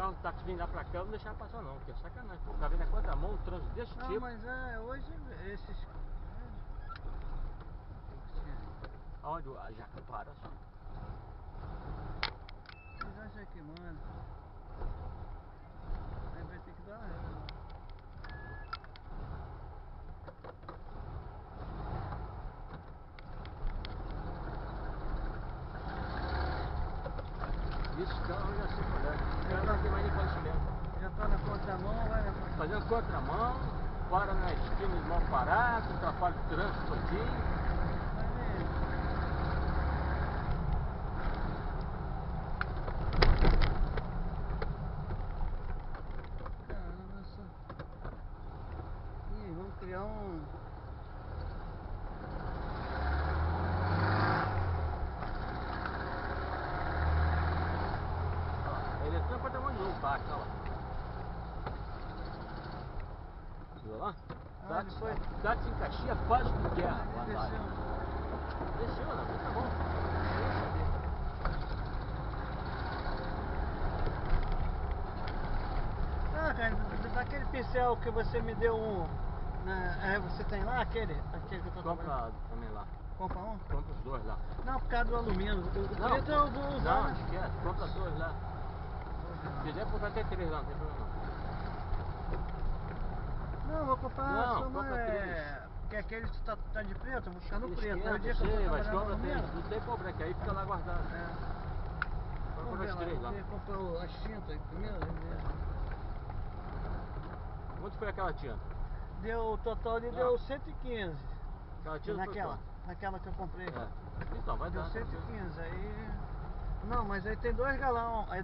carro, táxi vindo lá pra cá, eu não deixar passar não, porque é sacanagem. Pô, tá vendo a contramão, um trânsito desse Não, tipo. mas hoje esses... Onde a jaca para só. Eles acham que manda. Aí vai ter que dar ré. Esse carro já se molhado. O cara não tem mais nem conhecimento. Já tá na contramão, vai na contramão. Fazendo contramão, para na esquina de mal parado, atrapalha o trânsito todinho. Caramba, só... Ih, vamos criar um... Ele entrou no contramão de novo, baixo, olha lá. Viu lá? Táxi em Caxias faz o que quer. Desceu, não, tá bom. Ah, cara, daquele pincel que você me deu você tem lá aquele que eu tô Compra trabalhando? também lá. Compra um? Compra os dois lá. Não, por causa do alumínio. O preto eu vou usar. Não, esquece. Compra dois lá. Se quiser comprar até 3 lá, não tem problema não. Não, vou comprar Não, só compra 3. porque aquele tá de preto, eu vou ficar no preto. Esquenta, Aí o dia que eu for mas trabalhar no compra 3. alumínio... Não tem problema, que aí fica lá guardado. Compra os 3 lá. Eu comprar as tintas primeiro. Quanto foi aquela tinta? O total ali deu 115. Aquela tinta Naquela que eu comprei. É. Então, vai Deu dar. 115, aí... Não, mas aí tem 2 galões.